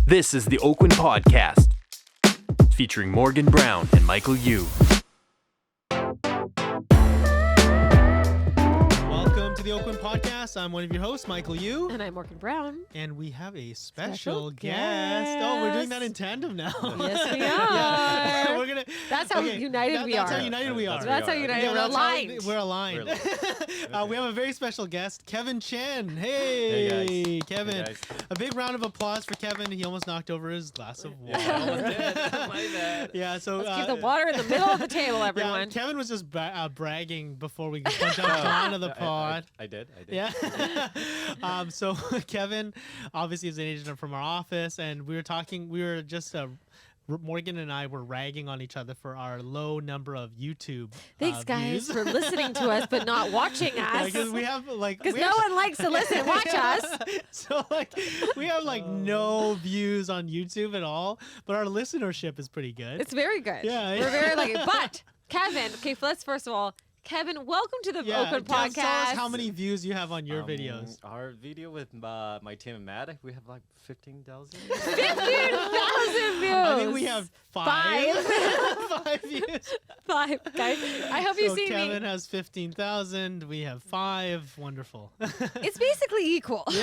This is the Oakwyn Podcast, featuring Morgan Brown and Michael Yu. Welcome to the Oakwyn Podcast. I'm one of your hosts, Michael Yu. And I'm Morgan Brown. And we have a special guest. Oh, we're doing that in tandem now. Yes, we are. Yeah. We're gonna. That's how united we are. That's how united we are. That's how united we're aligned. We're aligned. We have a very special guest, Kevin Chen. Hey, Kevin. Hey guys. A big round of applause for Kevin. He almost knocked over his glass of water. My bad. Yeah, so Let's keep the water in the middle of the table, everyone. Yeah, Kevin was just bragging before we jumped onto the pod. I did. Yeah. So Kevin obviously is an agent from our office, and Morgan and I were ragging on each other for our low number of YouTube Thanks, guys, views. for listening to us but not watching us. Because we have no one likes to listen and watch us. So we have no views on YouTube at all, but our listenership is pretty good. It's very good. Yeah. We're very lucky. But Kevin, let's first of all, Kevin, welcome to the Oakwyn Podcast. Tell us how many views you have on your videos. Our video with my team and Matt, we have 15,000. 15,000 views. I think we have five. 5 views. 5, guys. I hope you see Kevin has 15,000. We have 5. Wonderful. It's basically equal. It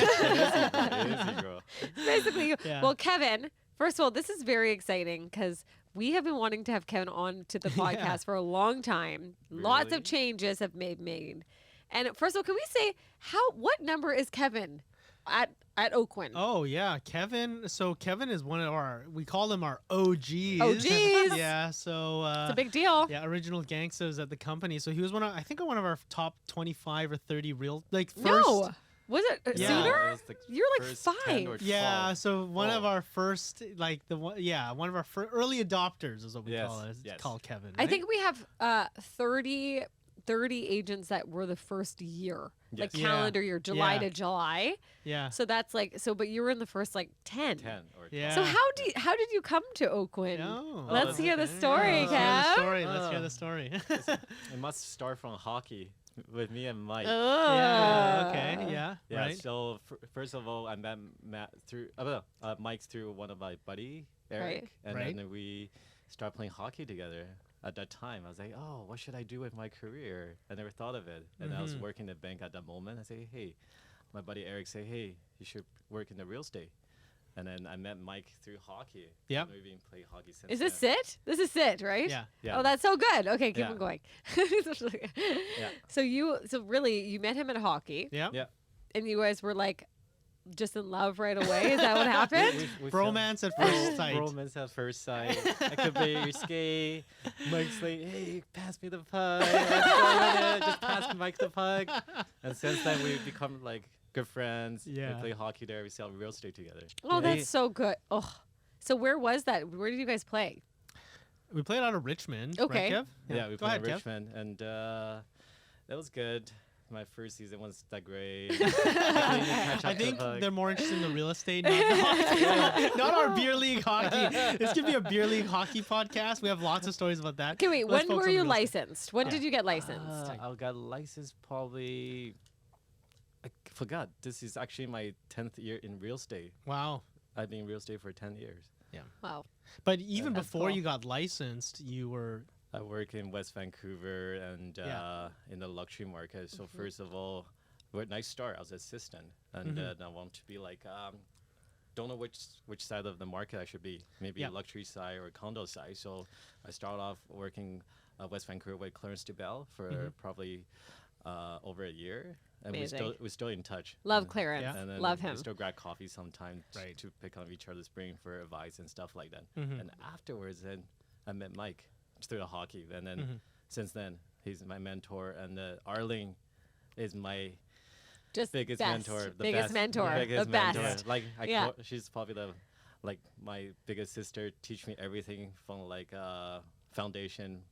is equal. Basically, Yeah. Well, Kevin, first of all, this is very exciting because we have been wanting to have Kevin on to the podcast for a long time. Really? Lots of changes have been made. And first of all, can we say what number is Kevin at Oakwyn? Oh yeah, Kevin. So Kevin is one of we call him our OGs. OGs. Yeah. So It's a big deal. yeah, original gangsters at the company. So he was one of our top 25 or 30 real first. No. Was it Yeah. sooner? It was the You're like first 5. 10 or Yeah, 12. so one of our first, one of our early adopters is what we Yes, call it. yes. Call Kevin. I right? think we have 30 agents that were the first year, like Yes. Yeah. calendar year, July Yeah. to July. Yeah. So that's but you were in the first 10. 10 or 12. Yeah. So how did you come to Oakwyn? Oh, Let's that's hear the okay. story, Let's hear the Kev. story. Let's hear the story. It must start from hockey with me and Mike. Yeah. Okay. Yeah. Yeah, Right. so first of all, I met Matt through Mike through one of my buddy, Eric, and Right. then we started playing hockey together. At that time, I was like, oh, what should I do with my career? I never thought of it. And I was working at the bank at that moment. I say, hey, my buddy Eric say, hey, you should work in the real estate. And then I met Mike through hockey. Yep. We've been playing hockey since Is this then. it? This is it, right? Yeah. Yeah. Oh, that's so good. Okay, keep Yeah. on going. Yeah. So really, you met him at hockey, Yeah. Yeah. and you guys were just in love right away. Is that what happened? We Bromance at first sight. Bromance at first sight. I could play your skate. Mike's like, hey, pass me the puck. Let's go with it. Just pass Mike the puck. And since then, we've become good friends. Yeah. We play hockey there. We sell real estate together. Oh, Yeah. that's so good. Oh, so where was that? Where did you guys play? We played out of Richmond. Okay. Right, Kev? Yeah, we Go played ahead, in Kev. Richmond. And that was good. My first season wasn't that great. I couldn't even catch I up to think the puck. they're more interested in the real estate, not the hockey. Not our beer league hockey. This could be a beer league hockey podcast. We have lots of stories about that. Okay, wait. Let's When focus were on you the real estate. licensed? When did you get licensed? I got licensed probably. I forgot. This is actually my 10th year in real estate. Wow. I've been in real estate for 10 years. Wow. But even That's before cool. you got licensed, you were I work in West Vancouver and Yeah. in the luxury market. So first of all, nice start. I was assistant, and I want to be don't know which side of the market I should be. Maybe Yeah. luxury side or condo side. So I started off working West Vancouver with Clarence DeBell for probably over a year, and Amazing. we're still in touch. Love And- Clarence. Yeah. And then Love we him. still grab coffee sometimes Right. to pick on each other's brain for advice and stuff like that. Mhm. And afterwards, then I met Mike through the hockey, and then Mhm. since then he's my mentor, and Arling is my Just biggest best. mentor, the biggest best, mentor, biggest the best. mentor. Like Yeah. She's probably my biggest sister. Teach me everything from foundation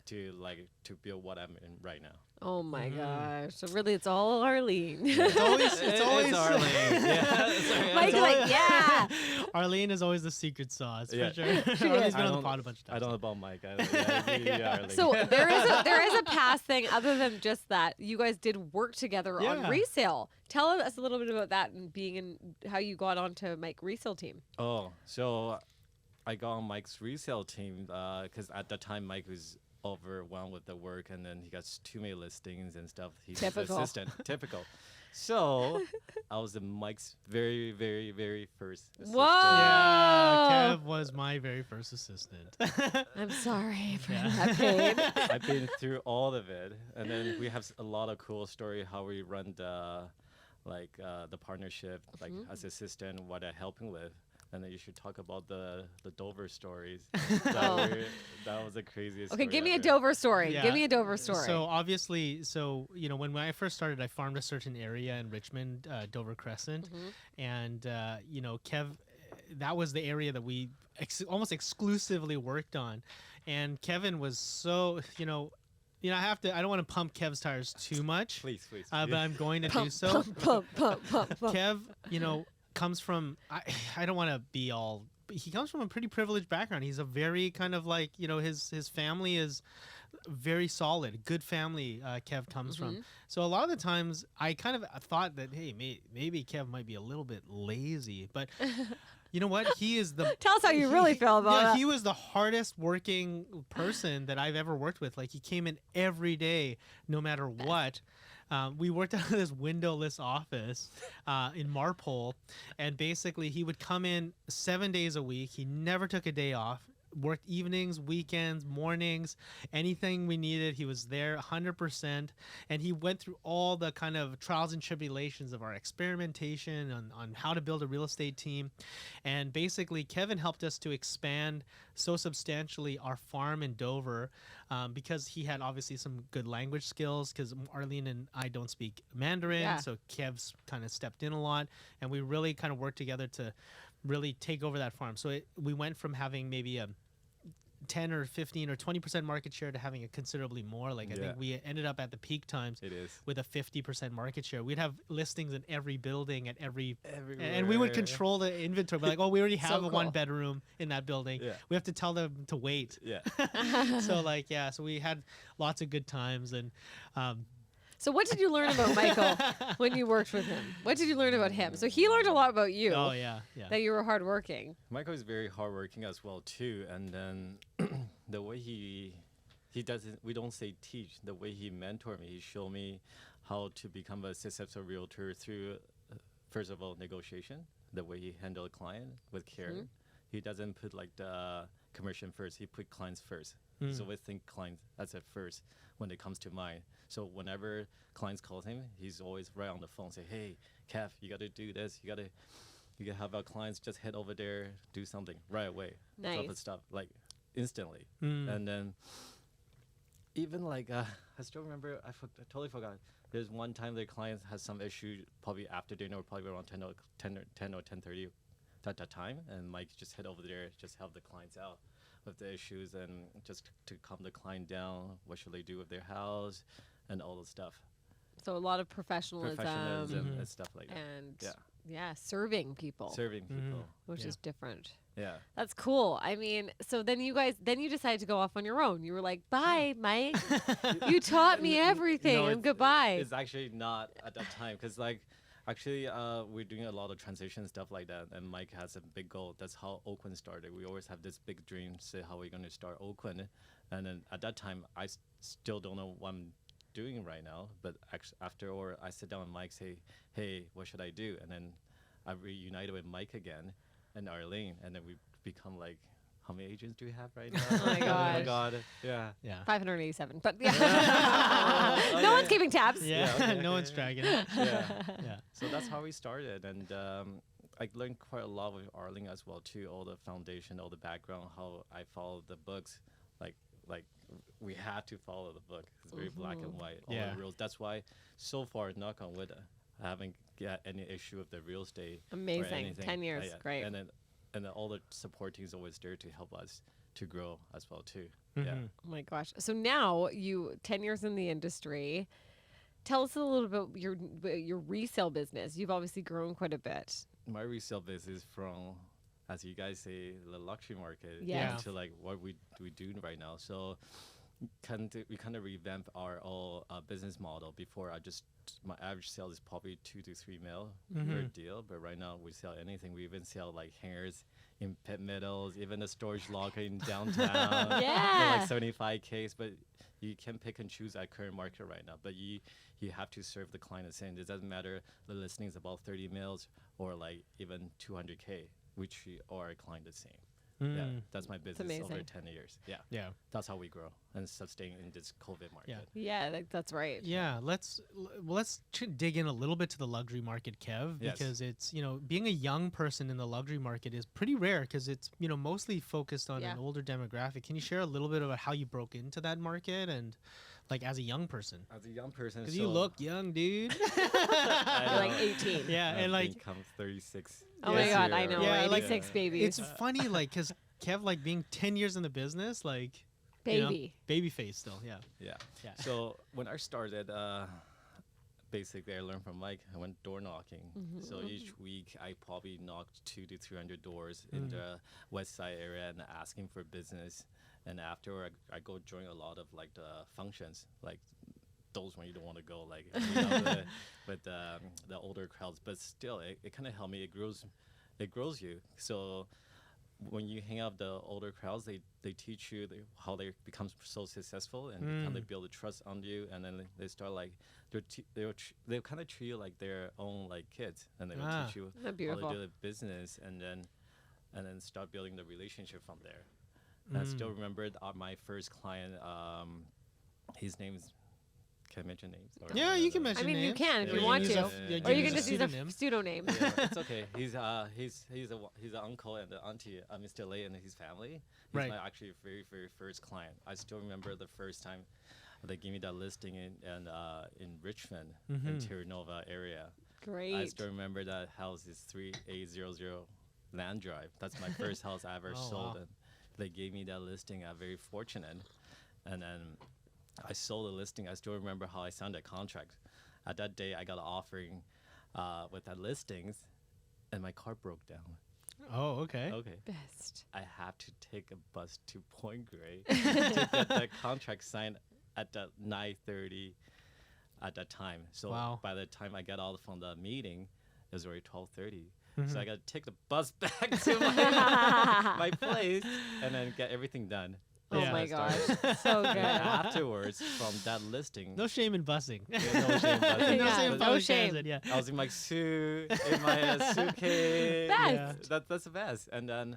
to build what I'm in right now. Oh my gosh! So really, it's all Arlene. It's always It's Arling. Yeah. Mike's It's like, always- yeah. Arlene is always the secret sauce Yeah. for sure. She Arlene's is. been I on the don't- pod a bunch of times. I don't know about Mike. Yeah, Arlene. So there is a past thing other than just that. You guys did work together on Yeah. resale. Tell us a little bit about that and being in how you got onto Mike resale team. Oh, so I got on Mike's resale team because at the time Mike was overwhelmed with the work, and then he got too many listings and stuff. He's Typical. the assistant. Typical. So I was the Mike's very, very, very first assistant. Whoa! Yeah, Kev was my very first assistant. I'm sorry for Yeah. that pain. I've been through all of it, and then we have a lot of cool story how we run the the partnership as assistant, what I helping with. And then you should talk about the Dover stories. That was the craziest. Okay, story give me a ever. Dover story. Yeah. Give me a Dover story. So obviously, when I first started, I farmed a certain area in Richmond, Dover Crescent, and Kev, that was the area that we almost exclusively worked on, and Kevin was so I don't want to pump Kev's tires too much, Please. but I'm going to do pump, so. pump. Kev, comes from I don't want to be all. He comes from a pretty privileged background. He's a very kind of his family is very solid, good family. Kev comes from. So a lot of the times I kind of thought that hey, maybe Kev might be a little bit lazy, but you know what? He is the. Tell us how you really feel about that. He was the hardest working person that I've ever worked with. Like he came in every day, no matter what. We worked out of this windowless office in Marpole, and basically he would come in 7 days a week. He never took a day off. Worked evenings, weekends, mornings, anything we needed. He was there 100%. And he went through all the kind of trials and tribulations of our experimentation on how to build a real estate team. And basically, Kevin helped us to expand so substantially our farm in Dover because he had obviously some good language skills because Arlene and I don't speak Mandarin. Yeah. So Kev's kind of stepped in a lot. And we really kind of worked together to really take over that farm. So we went from having maybe a 10 or 15 or 20% market share to having a considerably more. I think we ended up at the peak times It is. with a 50% market share. We'd have listings in every building at and we would control the inventory. We're like, we already have So a cool. 1-bedroom in that building. Yeah. We have to tell them to wait. Yeah. So we had lots of good times. And So what did you learn about Michael when you worked with him? What did you learn about him? So he learned a lot about you. oh yeah. That you were hardworking. Michael is very hardworking as well too, and then the way he doesn't, we don't say teach, the way he mentored me, he showed me how to become a successful realtor through first of all negotiation, the way he handled a client with care. He doesn't put the commission first, he put clients first. He's always think clients as at first when it comes to mind. So whenever clients call him, he's always right on the phone, say, hey Kev, you got to do this, you can have our clients just head over there, do something right away. Type Nice. of stuff, instantly. And then even I still remember, I totally forgot. There's one time the client has some issue, probably after dinner, probably around 10 or 10:30 at that time. And Mike just head over there, just help the clients out with the issues and just to calm the client down. What should they do with their house and all the stuff. So a lot of professionalism, And stuff like that. and Yeah. serving people, Serving people. which Yeah. is different. Yeah. That's cool. I mean, so then you decided to go off on your own. You were like, bye, Mike. You taught me everything. No, and it's- goodbye. It's actually not at that time because actually we're doing a lot of transition stuff like that, and Mike has a big goal. That's how Oakwyn started. We always have this big dream, say how we're going to start Oakwyn, and then at that time I still don't know what I'm doing right now. But after I sit down with Mike, say, hey, what should I do? And then I reunited with Mike again and Arlene, and then we become how many agents do we have right now? Oh my Oh my gosh. god. Yeah. 587. But yeah. No one's keeping tabs. Yeah. okay, No okay, one's yeah. dragging it. Yeah. Yeah. So that's how we started, and I learned quite a lot with Arling as well too. All the foundation, all the background, how I followed the books, like we had to follow the book. It's very black and white, all Yeah. the rules. That's why so far, knock on wood, I haven't got any issue with the real estate. or Amazing. anything. 10 years. Yeah. Great. And then all the support team is always there to help us to grow as well too. Yeah. Oh my gosh. So now 10 years in the industry. Tell us a little bit about your resale business. You've obviously grown quite a bit. My resale business from as you guys say, the luxury market Yeah. into like what we do right now. So we kind of revamp our whole business model. Before my average sale is probably 2 to 3 mil per deal, but right now we sell anything. We even sell like hangers in pit middles, even a storage locker in downtown for Yeah. like 75K. But you can pick and choose at current market right now. But you have to serve the client the same. It doesn't matter the listing is about 30 mils or like even 200K. We treat our client the same. Yeah, that's my business over amazing. 10 years. Yeah, Yeah. that's how we grow and sustain in this COVID market. Yeah, that's right. Yeah, let's dig in a little bit to the luxury market, Kev, Yes. because it's, being a young person in the luxury market is pretty rare because it's, mostly focused on Yeah. an older demographic. Can you share a little bit about how you broke into that market and like as a young person? As a young person, Because you look young, dude. You're like 18. Yeah, and like become 36. Oh my this God, I year. know. Yeah, we're like, 86 babies. it's funny, like, because Kev, like, being 10 years in the business, like, Baby. baby face still, yeah. Yeah. Yeah. So when I started, basically I learned from Mike. I went door knocking. So each week I probably knocked 200 to 300 doors in the West Side area and asking for business. And after I go join a lot of like the functions, like those when you don't want to go, like with the older crowds. But still, it kind of helped me. It grows you. So when you hang out with the older crowds, they teach you how they become so successful and how they build a trust on you, and then they start like they'll kind of treat you like their own like kids, and they will teach you how Beautiful. to do the business, and then start building the relationship from there. And I still remember my first client. His name is. Can I mention names? Or Yeah, you can mention I mean, you names. can if Yeah, you want use to. a- Or you can use just use a pseudonym. pseudonym. Yeah, it's okay. He's an uncle and the auntie, Mr. Lei and his family. He's Right. my actually very first client. I still remember the first time they gave me that listing in Richmond, in Terranova area. I Great. still remember that house is 3800 Land Drive. That's my first house I ever Oh, sold, wow. and they gave me that listing. I'm very fortunate, and then I sold the listing. I still remember how I signed that contract. At that day, I got an offering with that listings, and my car broke down. Oh, okay. Okay, Best. I have to take a bus to Point Grey to get that contract signed at the 9:30 at that time. So Wow. by the time I got out from the meeting, it was already 12:30. So I got to take the bus back to my place and then get everything done. Oh Yeah. my That's how I gosh. started. So And good. afterwards, from that listing, No shame in bussing. yeah, no shame, but no Yeah, shame in no public shame. transit, yeah. I was in my suit, in my suitcase. Best. That's the best. And then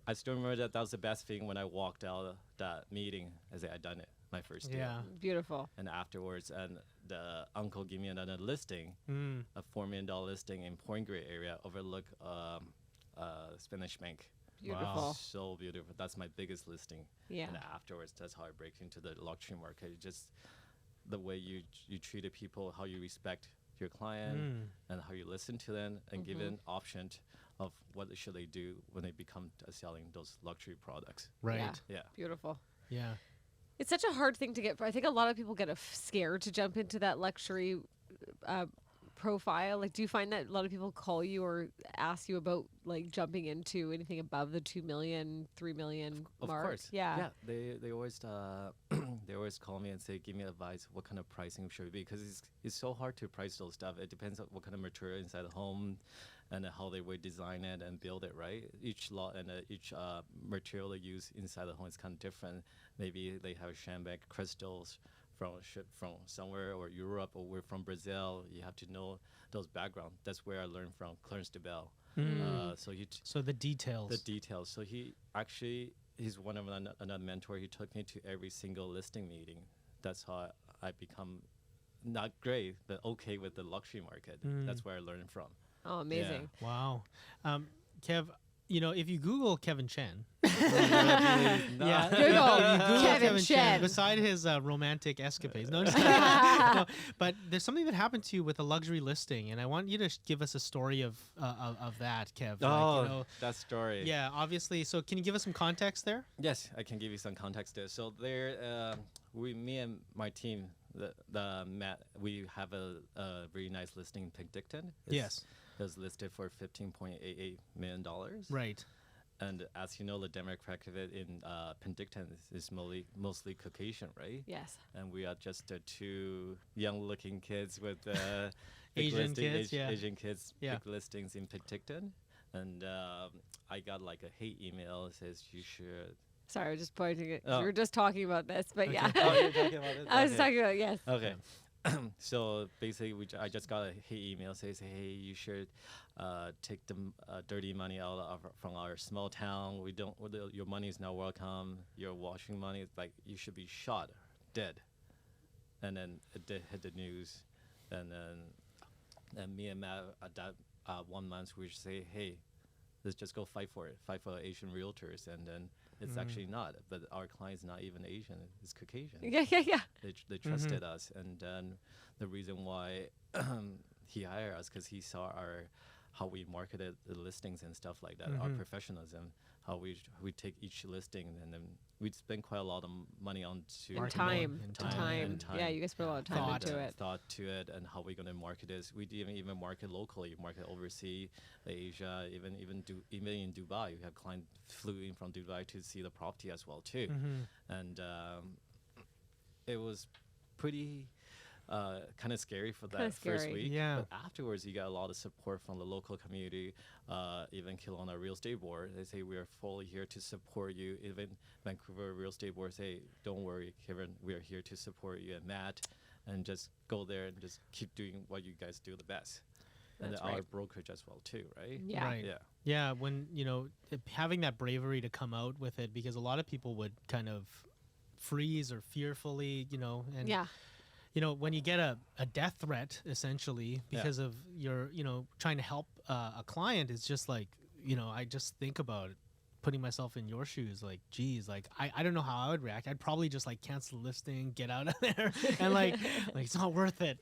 I still remember that was the best thing when I walked out of that meeting. I said, I done it, my first deal. Yeah. Beautiful. And afterwards, and the uncle gave me another listing, a $4 million listing in Point Grey area, overlook Spanish Bank. Beautiful. So beautiful. That's my biggest listing. Yeah. And afterwards, that's how I break into the luxury market. Just the way you treat the people, how you respect your client, and how you listen to them, and give an option of what should they do when they become selling those luxury products. Right. Yeah. Yeah. Beautiful. Yeah. It's such a hard thing to get. I think a lot of people get scared to jump into that luxury profile. Like, do you find that a lot of people call you or ask you about like jumping into anything above the 2 million, 3 million Of mark? course. Yeah. They always they always call me and say, give me advice. What kind of pricing should it be? Because it's so hard to price those stuff. It depends on what kind of material inside the home, and how they would design it and build it. Right. Each lot and each material they use inside the home is kind of different. Maybe they have Shamback crystals from somewhere, or Europe, or we're from Brazil. You have to know those background. That's where I learned from Clarence DeBell. So the details. The details. So he's one of another mentor. He took me to every single listing meeting. That's how I become not great, but okay with the luxury market. That's where I learned from. Oh, amazing. Wow. Kev, if you Google Kevin Chen, Yeah. Google Kevin Chen. beside his romantic escapades. No, just kidding. No, but there's something that happened to you with a luxury listing, and I want you to give us a story of that, Kev. That story. Yeah, obviously. So can you give us some context there? Yes, I can give you some context there. So me and my team, we have a very nice listing in Penticton. Yes. It was listed for $15.88 million. Right. And as you know, the demographic in Penticton is mostly Caucasian, right? Yes. And we are just two young-looking kids with Asian kids, yeah. Asian kids, Yeah. big listings in Penticton. And I got like a hate email that says you should. Sorry, I was just pointing it. Oh. We were just talking about this, but yeah. Oh, you're talking about it? I was Okay. talking about, yes. Okay. So basically, I just got a hate email says, hey, you should take the dirty money out from our small town. Your money is not welcome. Your washing money is like you should be shot, dead. And then it did hit the news, and then me and Matt at that 1 month we say, hey, let's just go fight for Asian realtors, and then it's actually not. But our client's not even Asian; it's Caucasian. Yeah. They trusted us, and then the reason why he hired us because he saw how we marketed the listings and stuff like that, our professionalism, how we take each listing, and then we'd spend quite a lot of money on And time. and Yeah, you guys put a lot of time Thought. into it. thought to it, and how we're gonna market this. We didn't even market locally, market overseas, Asia, even in Dubai. We have clients flew in from Dubai to see the property as well too, and it was pretty. Kind of scary for that first scary. week. Yeah. But afterwards, you got a lot of support from the local community, even Kelowna Real Estate Board. They say we are fully here to support you. Even Vancouver Real Estate Board say, don't worry, Kevin, we are here to support you. And Matt, and just go there and just keep doing what you guys do the best. And That's then our right. brokerage as well too, right? Yeah. Right. Yeah. Yeah, when having that bravery to come out with it, because a lot of people would kind of freeze or fearfully, and Yeah. when you get a death threat essentially because of your trying to help a client, it's just like I just think about it, putting myself in your shoes, like geez, like I don't know how I would react. I'd probably just like cancel the listing, get out of there, and like it's not worth it.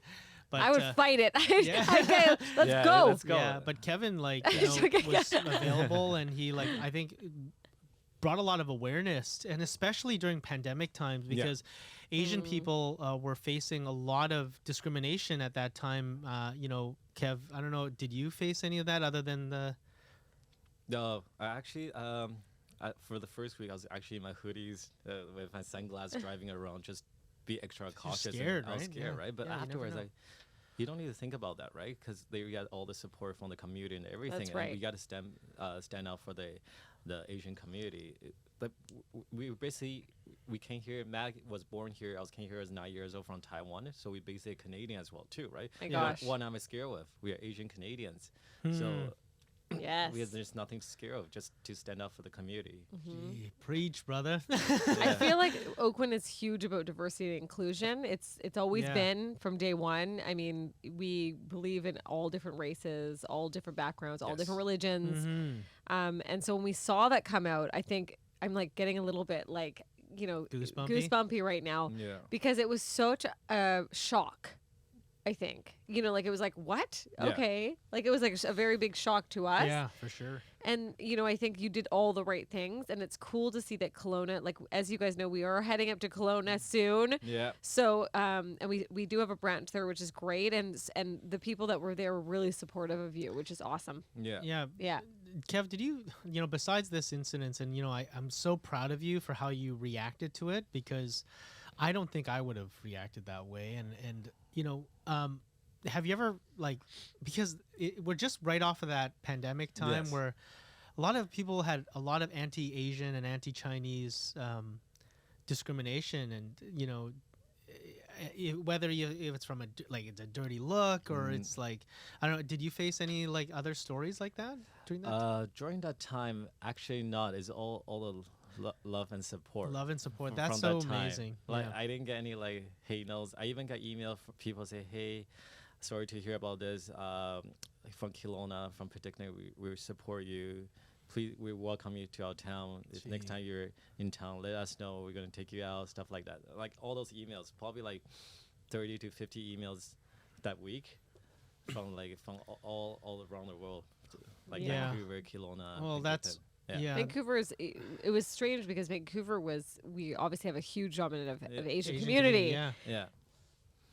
But I would fight it. yeah. Okay, let's Yeah, go. let's go. yeah, but Kevin Okay, was available, and he I think brought a lot of awareness, and especially during pandemic times, because Asian people were facing a lot of discrimination at that time. Kev, I don't know, did you face any of that other than the? No, I actually, for the first week, I was actually in my hoodies with my sunglasses driving around, just be extra cautious. scared, I was right? scared, Yeah. right? But Yeah, you never afterwards, know. you don't need to think about that, right? Because they got all the support from the community and everything. That's And we right. got to stand out for the Asian community. But we basically, we came here. Matt was born here. I came here as 9 years old from Taiwan. So we basically Canadian as well too, right? My Yeah. gosh. What I'm scared with, we are Asian Canadians. So Yes. there's nothing to scare of, just to stand up for the community. Gee, preach, brother. I feel like Oakwyn is huge about diversity and inclusion. It's always Yeah. been from day one. I mean, we believe in all different races, all different backgrounds, all Yes. different religions. Mhm. And so when we saw that come out, I think I'm like getting a little bit like, goosebumpy right now Yeah. because it was such a shock. I think, like it was like, what? Yeah. Okay. Like it was like a very big shock to us. Yeah, for sure. And, I think you did all the right things. And it's cool to see that Kelowna, like, as you guys know, we are heading up to Kelowna soon. Yeah. So, and we do have a branch there, which is great. And the people that were there were really supportive of you, which is awesome. Yeah. Yeah. Yeah. Kev, did you, besides this incident, and, I'm so proud of you for how you reacted to it, because I don't think I would have reacted that way. And have you ever, because we're just right off of that pandemic time Yes. where a lot of people had a lot of anti-Asian and anti-Chinese discrimination, and, whether if it's from it's a dirty look, or it's like, I don't know, did you face any other stories like that during that? During that time, actually not. It's all the love and support. Love and support. from That's that so time. amazing. Like Yeah. I didn't get any hate notes. I even got email from people say, "Hey, sorry to hear about this. From Kelowna, from Penticton, we support you. Please, we welcome you to our town. If next Gee. time you're in town, let us know. We're gonna take you out, stuff like that. Like all those emails, probably 30 to 50 emails that week from all around the world, like Yeah. Vancouver, Kelowna. Well, Penticton. that's yeah. Vancouver it was strange because Vancouver we obviously have a huge dominant of Asian Asian community. Yeah. Yeah.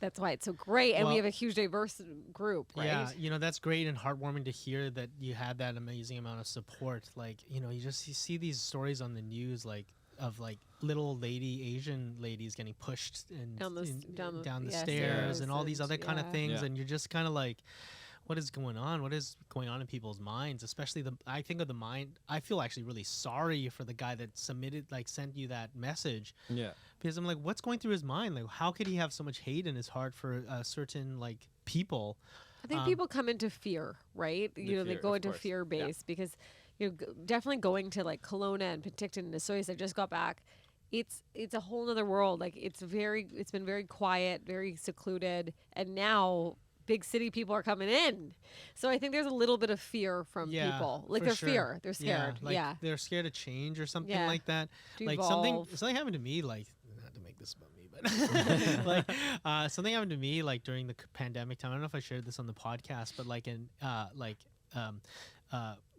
That's why it's so great, and we Well- have a huge diverse group, right? Yeah, that's great and heartwarming to hear that you had that amazing amount of support. Like, you see these stories on the news, like of like little Asian ladies getting pushed and Down the stairs stairs and all these and- other kind of yeah. things, Yeah. and you're just kind of like, what is going on? What is going on in people's minds? Especially I think of the mind. I feel actually really sorry for the guy that sent you that message, Yeah. because I'm like, what's going through his mind? Like, how could he have so much hate in his heart for certain like people? I think people come into fear, right? They fear, go of into course. fear Yeah. base because definitely going to like Kelowna and Penticton and Osoyoos. I just got back. It's a whole other world. Like it's been very quiet, very secluded, and now big city people are coming in. So I think there's a little bit of fear from people. Like for they're sure. they're scared. Like Yeah. they're scared of change or something Yeah. like that. To Like evolve. something happened to me, like, not to make this about me, but like something happened to me like during the pandemic time. I don't know if I shared this on the podcast, but like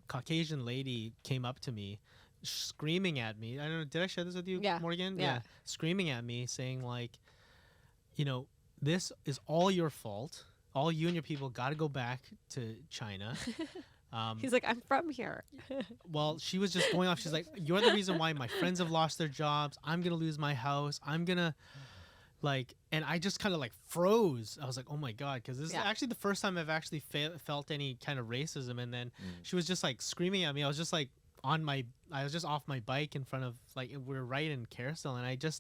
Caucasian lady came up to me screaming at me. I don't know, did I share this with you, Yeah. Morgan? Yeah. Screaming at me saying like, this is all your fault. All you and your people got to go back to China. He's like, I'm from here. Well, she was just going off. She's like, you're the reason why my friends have lost their jobs. I'm going to lose my house. I'm going to and I just kind of like froze. I was like, oh my God. Cause this Yeah. is actually the first time I've actually felt any kind of racism. And then she was just like screaming at me. I was just like I was just off my bike in front of we were right in Carousel. And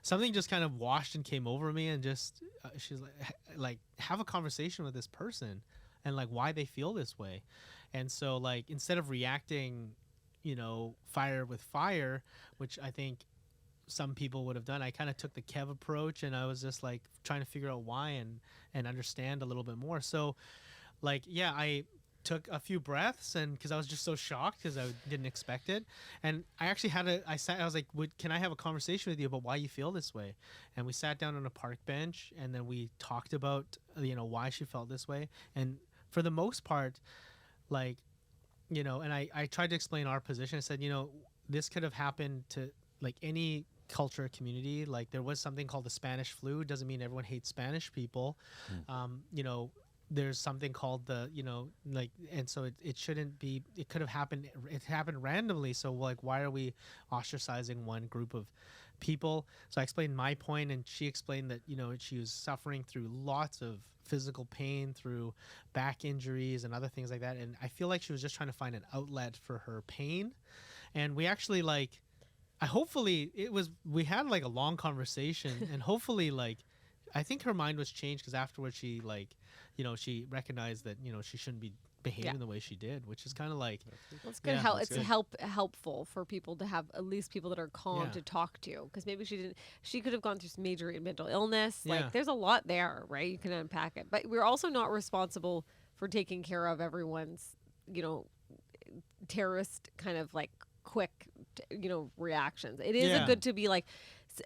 something just kind of washed and came over me and just, she's like, have a conversation with this person and like why they feel this way. And so like, instead of reacting, fire with fire, which I think some people would have done, I kind of took the Kev approach and I was just like trying to figure out why and understand a little bit more. So like, yeah, I took a few breaths and because I was just so shocked because I didn't expect it. And I actually I was like, can I have a conversation with you about why you feel this way? And we sat down on a park bench and then we talked about, why she felt this way. And for the most part, like, and I tried to explain our position. I said, this could have happened to like any culture or community. Like there was something called the Spanish flu. Doesn't mean everyone hates Spanish people. There's something called and so it shouldn't be, it could have happened. It happened randomly. So like, why are we ostracizing one group of people? So I explained my point and she explained that, she was suffering through lots of physical pain, through back injuries and other things like that. And I feel like she was just trying to find an outlet for her pain. And we actually we had like a long conversation and hopefully like, I think her mind was changed because afterwards she she recognized that, she shouldn't be behaving the way she did, which is kind of like, Well, it's good. Yeah, It's good. helpful for people to have at least people that are calm Yeah. to talk to, because maybe she could have gone through some major mental illness. Yeah. Like there's a lot there, right? You can unpack it, but we're also not responsible for taking care of everyone's, terrorist kind of like quick, reactions. It is Yeah. good to be like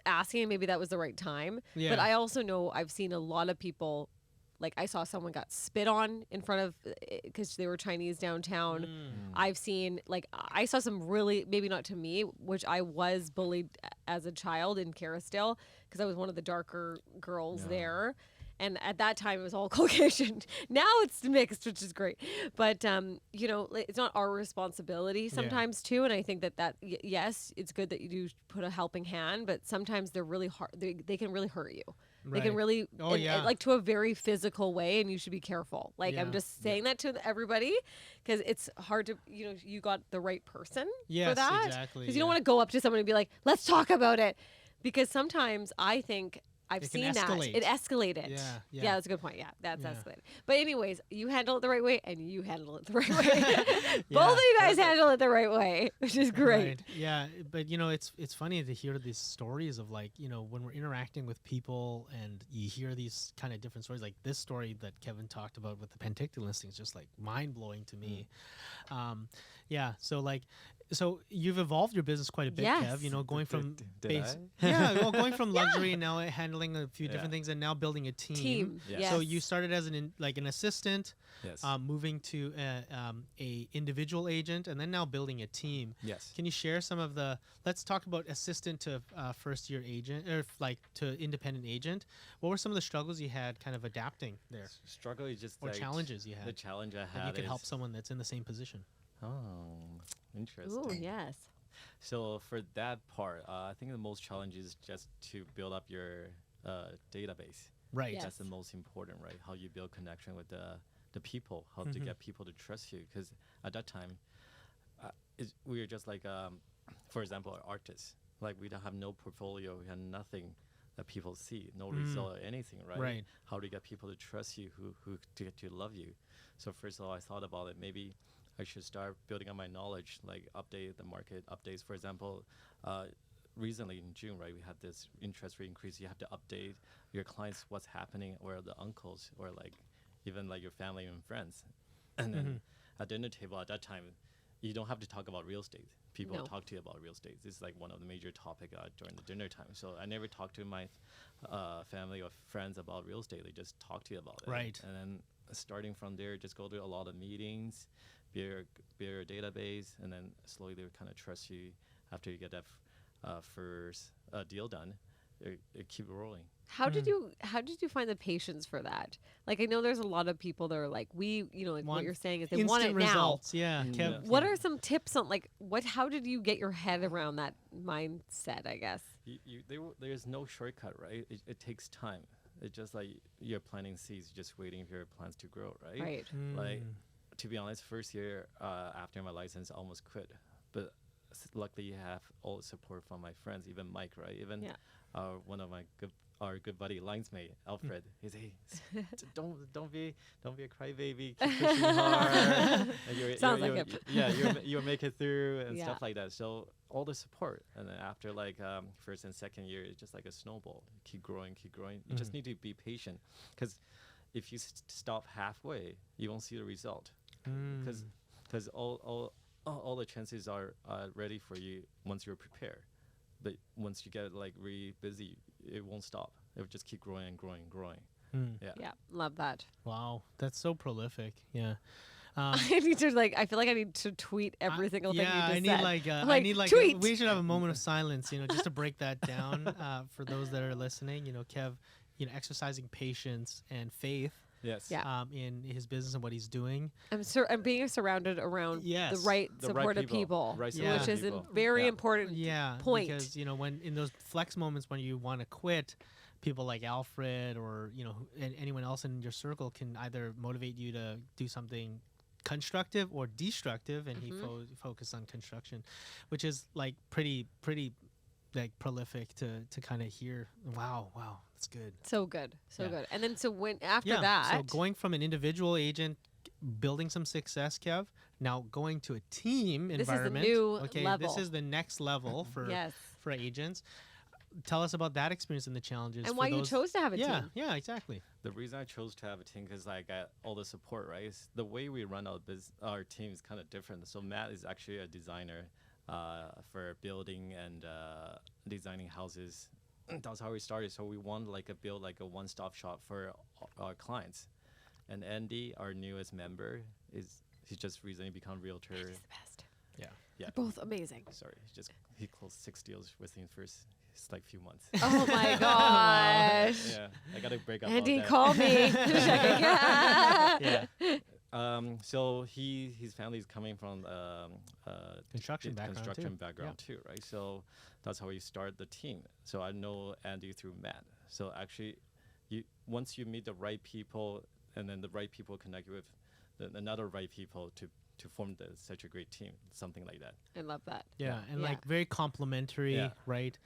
asking, maybe that was the right time. yeah. But I also know I've seen a lot of people, like I saw someone got spit on in front of, because they were Chinese downtown. I've seen, like, I saw some really, maybe not to me, which I was bullied as a child in Carousdale because I was one of the darker girls there. And at that time, it was all Caucasian. Now it's mixed, which is great. But, it's not our responsibility sometimes, too. And I think that yes, it's good that you do put a helping hand, but sometimes they're really hard. They can really hurt you. They can Right. really, Oh, yeah. like to a very physical way, and you should be careful. Like, I'm Yeah. just saying that to everybody because it's hard to, you got the right person for Yes, that. exactly, Because you don't yeah. want to go up to someone and be like, let's talk about it. Because sometimes I think I've It can seen that. escalate. It escalated. Yeah. That's a good point. Yeah, that's Yeah. escalated. But anyways, you handle it the right way, and you handle it the right way. Yeah, Both of you guys handle it the right way, which is great. Right. Yeah, but it's funny to hear these stories of like, when we're interacting with people and you hear these kind of different stories, like this story that Kevin talked about with the Penticton listing is just like mind blowing to me. Yeah. So like, So you've evolved your business quite a bit, Yes. Kev. You know, going from Did yeah, well, going from luxury and now handling a few different things, and now building a team. Yes. So you started as like an assistant, Yes. moving to a individual agent, and then now building a team. Yes. Can you share some of the? Let's talk about assistant to first year agent, or like to independent agent. What were some of the struggles you had, kind of adapting there, Struggle is just or like challenges you the had? challenge I That had you could is, help someone that's in the same position. Oh, interesting. Ooh, yes. So for that part, I think the most challenge is just to build up your database. Right. Yes. That's the most important, right? How you build connection with the people, how to get people to trust you. Because at that time, we were just like, for example, artists. Like we don't have no portfolio, we had nothing that people see, no result or anything, right? Right. How to get people to trust you, who to get to love you. So first of all, I thought about it. Maybe I should start building up my knowledge, like update the market updates. For example, recently in June, right, we had this interest rate increase. You have to update your clients what's happening, or the uncles, or like even like your family and friends. And then at dinner table at that time, you don't have to talk about real estate. People No. talk to you about real estate. This is like one of the major topic during the dinner time. So I never talked to my family or friends about real estate. They just talk to you about it. Right. And then starting from there, just go to a lot of meetings, build your database, and then slowly they would kind of trust you after you get that first deal done. It keep rolling. How did you find the patience for that? Like, I know there's a lot of people that are like, like what Want you're saying is they want it Instant now. results. Yeah. Mm, Kev, yeah. What are some tips on like how did you get your head around that mindset, I guess? There's no shortcut, right? It takes time. It's just like you're planting seeds, just waiting for your plants to grow, right? Right. Like, to be honest, first year after my license, I almost quit. But luckily, you have all the support from my friends, even Mike, right? Even one of our good buddy, linesmate, Alfred. He's hey, don't be a crybaby. Keep pushing hard. And Sounds like it. You'll make it through and Yeah. stuff like that. So all the support, and then after like first and second year, it's just like a snowball. Keep growing. You just need to be patient, because if you stop halfway, you won't see the result. Because all the chances are ready for you once you're prepared. But once you get like really busy, it won't stop. It will just keep growing and growing and growing. Yeah. Yeah, love that. Wow, that's so prolific. Yeah. I need to I feel like I need to tweet every single thing you just I need said. I need like tweet. we should have a moment of silence, just to break that down for those that are listening. Kev, exercising patience and faith. Yes. Yeah. In his business and what he's doing. I'm being surrounded around Yes. the right The right supportive people. people, Right Yeah. which is a people. very Yeah. important Yeah, point. because when in those flex moments when you want to quit, people like Alfred or and anyone else in your circle can either motivate you to do something constructive or destructive, and he focused on construction, which is like pretty like prolific to kind of hear. Wow, that's good. So good, so Yeah. good. And then so when after Yeah. that, So going from an individual agent, building some success, Kev, now going to a team This is the environment. new okay, level. this is the next level for yes, for agents. Tell us about that experience and the challenges. and for why you those- chose to have a yeah, team. Yeah, exactly. The reason I chose to have a team because I got all the support, right? Is the way we run our team is kind of different. So Matt is actually a designer for building and designing houses. That's how we started. So we want build like a one-stop shop for our clients. And Andy, our newest member, he just recently become realtor. He's the best. Yeah. Yeah. They're both amazing. Sorry, he closed 6 deals within first few months. Oh my gosh. Yeah, I gotta break up. Andy, all call me. Yeah. So his family is coming from Construction background too, right? So that's how we start the team. So I know Andy through Matt. So actually, once you meet the right people, and then the right people connect with another right people to form such a great team, something like that. I love that. Yeah, and Yeah. like very complimentary, Yeah. right?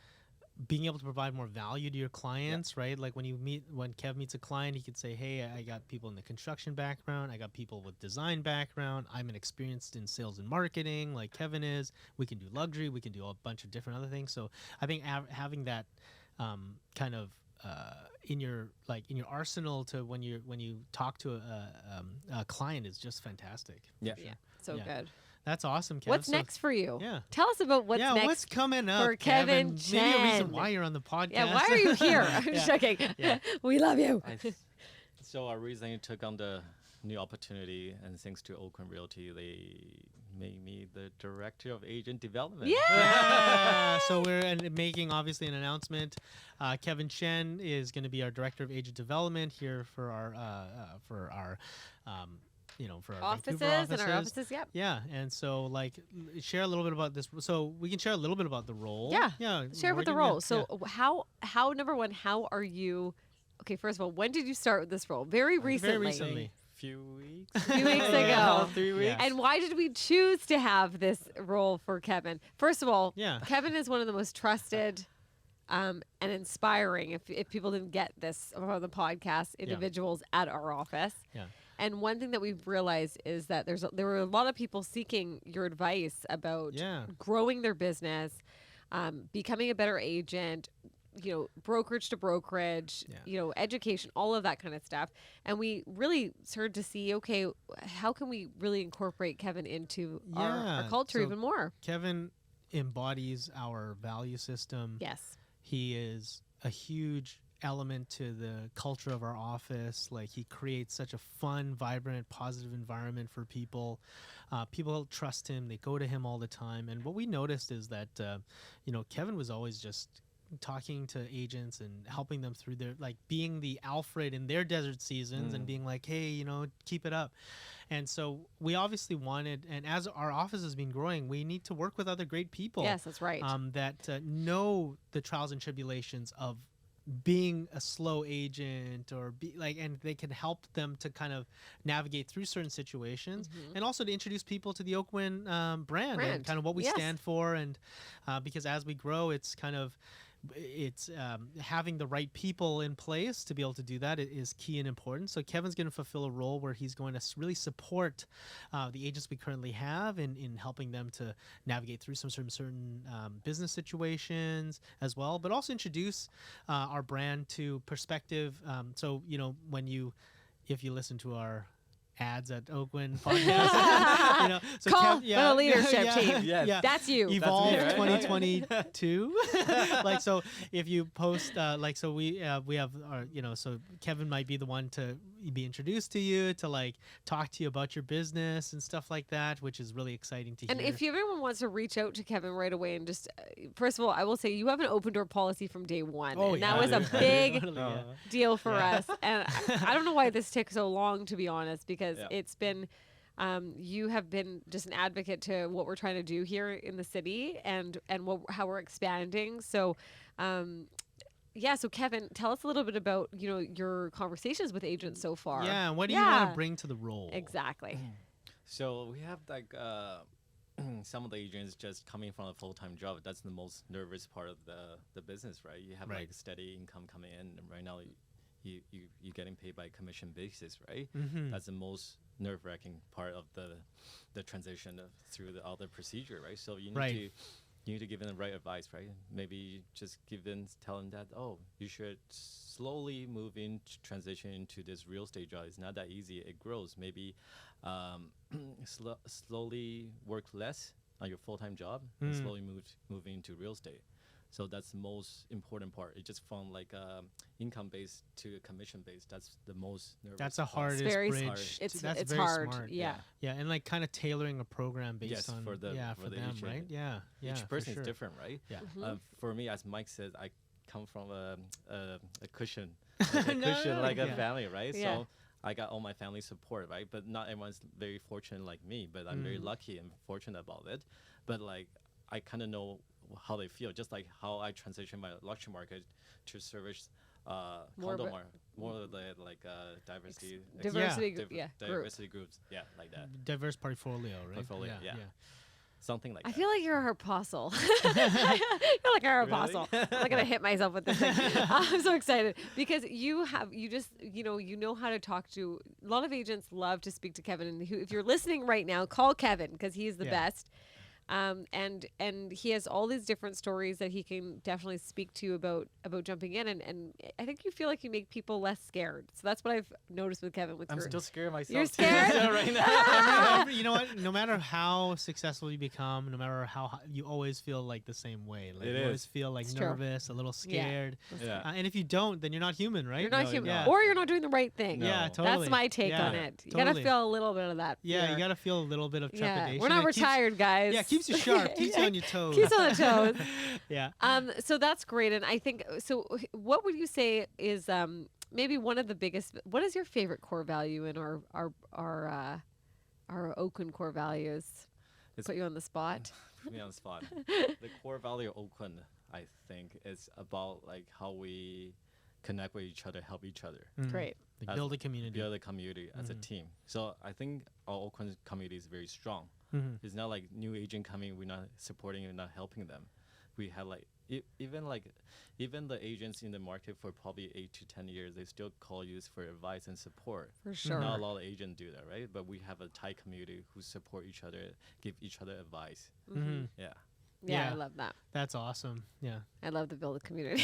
Being able to provide more value to your clients, right? Like when Kev meets a client, he could say, "Hey, I got people in the construction background. I got people with design background. I'm experienced in sales and marketing, like Kevin is. We can do luxury. We can do a bunch of different other things." So I think having that kind of in your arsenal to when you talk to a client is just fantastic. Yeah. Yeah, so Yeah. good. That's awesome, Kev. What's So- next for you? Yeah. Tell us about what's next. What's coming up for Kevin Maybe a reason Chen. why you're on the podcast. Yeah, why are you here? I'm just joking. Yeah. We love you. So I recently took on the new opportunity, and thanks to Oakwyn Realty, they made me the director of agent development. Yeah. So we're making obviously an announcement. Kevin Chen is going to be our director of agent development here for our for our Vancouver Offices and our offices. Yep. Yeah, and so share a little bit about this. So we can share a little bit about the role. Yeah. Yeah. Share with the Morgan, role. So how number one, how are you? Okay, first of all, when did you start with this role? Very recently. Very recently. Few weeks. A few weeks Yeah. ago. 3 weeks. Yeah. And why did we choose to have this role for Kevin? First of all, Yeah. Kevin is one of the most trusted and inspiring, if people didn't get this on the podcast, individuals at our office. Yeah. And one thing that we've realized is that there were a lot of people seeking your advice about Yeah. growing their business, becoming a better agent, brokerage to brokerage, education, all of that kind of stuff. And we really started to see, okay, how can we really incorporate Kevin into our Yeah, culture so- even more? Kevin embodies our value system. Yes. He is a huge element to the culture of our office. Like, he creates such a fun, vibrant, positive environment for people. People trust him. They go to him all the time. And what we noticed is that, Kevin was always just talking to agents and helping them through their, being the Alfred in their desert seasons and being like, hey, keep it up. And so we obviously wanted, and as our office has been growing, we need to work with other great people. Yes, that's right. That know the trials and tribulations of being a slow agent, or and they can help them to kind of navigate through certain situations, and also to introduce people to the Oakwyn brand and kind of what we Yes. stand for. And because as we grow, it's having the right people in place to be able to do that is key and important. So Kevin's going to fulfill a role where he's going to really support the agents we currently have in helping them to navigate through some certain business situations as well, but also introduce our brand to perspective. So if you listen to our ads at Oakwyn podcast, so Call the leadership team. Yes. That's you. Evolve That's me, right? 2022. So if you post, so we have our, so Kevin might be the one to be introduced to you, to talk to you about your business and stuff like that, which is really exciting to And hear. if everyone wants to reach out to Kevin right away and just, first of all, I will say you have an open door policy from day one. Oh, and yeah. that was a big Totally, yeah. deal for us. And I don't know why this took so long, to be honest, because it's been, you have been just an advocate to what we're trying to do here in the city and how we're expanding. So, so Kevin, tell us a little bit about, your conversations with agents so far. Yeah, and what do you want to bring to the role? Exactly. So we have some of the agents just coming from a full-time job. That's the most nervous part of the business, right? You have Right. steady income coming in, and right now you're getting paid by commission basis, right? Mm-hmm. That's the most nerve-wracking part of the transition through all the procedure, right? So you need Right. you need to give them the right advice, right? Maybe just tell them that, you should slowly transition into this real estate job. It's not that easy. It grows. Maybe slowly work less on your full-time job and slowly move into real estate. So that's the most important part. It just from income-based to commission-based. That's the most nervous That's the part. hardest very bridge. It's That's it's very hard. smart. Yeah. Yeah, and kind of tailoring a program based Yes, on for the them, agent. right? Yeah, Each for person sure. is different, right? Yeah. For me, as Mike said, I come from a cushion, a family, right? Yeah. So I got all my family support, right? But not everyone's very fortunate like me. But I'm very lucky and fortunate about it. But I kind of know how they feel, just like how I transitioned my luxury market to service More of condo a- market, more of the diversity, Diversity, Yeah. group. diversity groups, like that, Diverse portfolio, right? Portfolio, yeah. something like I that. feel like you're our apostle. You're like our apostle. I'm not gonna hit myself with this thing. I'm so excited because you know how to talk to. A lot of agents love to speak to Kevin, and if you're listening right now, call Kevin because he's the Yeah. best. And he has all these different stories that he can definitely speak to about jumping in, and I think you feel like you make people less scared. So that's what I've noticed with Kevin. With I'm your, still scared myself. You're too, scared? still right now. You know what? No matter how successful you become, no matter how you always feel like the same way. Like It you always is. feel like It's true. nervous, a little scared. Yeah. And if you don't, then you're not human, right? You're not No, human, yeah. or you're not doing the right thing. No. Yeah, totally. That's my take Yeah, on it. You gotta totally. feel a little bit of that. Yeah, fear. you gotta feel a little bit of trepidation. Yeah, we're not It keeps- retired, guys. Yeah, keeps you sharp, keeps you on your toes. Keeps on the toes. Yeah. So that's great, and I think so. What would you say is maybe one of the biggest? What is your favorite core value in our Oakwyn core values? It's- Put you on the spot. Put me on the spot. The core value of Oakwyn, I think, is about like how we connect with each other, help each other, Mhm. Great. Like As- build a community. build a community as a Mhm. team. So I think our Oakwyn community is very strong. Mhm. It's not like new agent coming, we're not supporting and not helping them. We had like even the agents in the market for probably 8 to 10 years, they still call you for advice and support. For sure. Not a lot of agents do that, right? But we have a tight community who support each other, give each other advice. Mhm. Yeah. Yeah, Yeah. I love that. That's awesome. Yeah. I love the build a community.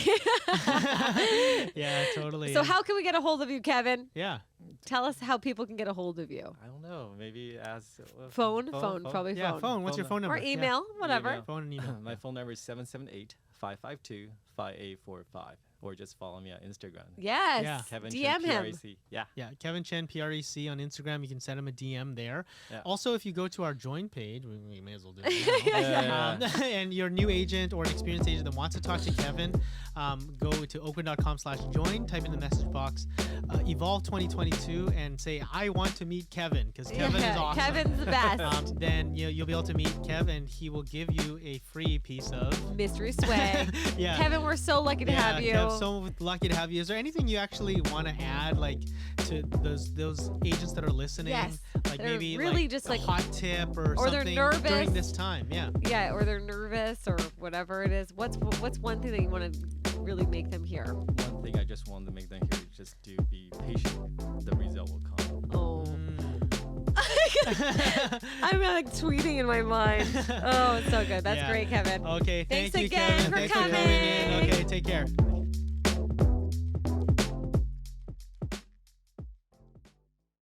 Yeah, totally. So how can we get a hold of you, Kevin? Yeah. Tell us how people can get a hold of you. I don't know. Maybe as Phone, probably Yeah, phone. phone. What's your phone number? Or Yeah. email, whatever. Email. Phone and email. My phone number is 778-552-5845. Or just follow me on Instagram. Yes. Yeah. Kevin DM Chen, him. PRAC. Yeah. Yeah, Kevin Chen, PREC on Instagram. You can send him a DM there. Yeah. Also, if you go to our join page, we may as well do it now. And you're a new agent or an experienced agent that wants to talk to Kevin, go to oakwyn.com/join, type in the message box, Evolve 2022, and say, I want to meet Kevin, because Kevin is awesome. Kevin's the best. Then you'll be able to meet Kev, and he will give you a free piece of... Mystery swag. Yeah. Kevin, we're so lucky to have you. Kev, so lucky to have you. Is there anything you actually want to add, like to those agents that are listening? Yes. Like They're maybe really like just a like- hot tip or or they're something nervous. during this time. Yeah. Yeah, or they're nervous or whatever it is. What's one thing that you want to really make them hear? One thing I just want to make them hear is just to be patient. The result will come. Oh. Mm. I'm like tweeting in my mind. Oh, it's so good. That's Yeah. great, Kevin. Okay. Thanks Thank you, again Kevin. for Thanks for coming in. coming. Okay. Take care.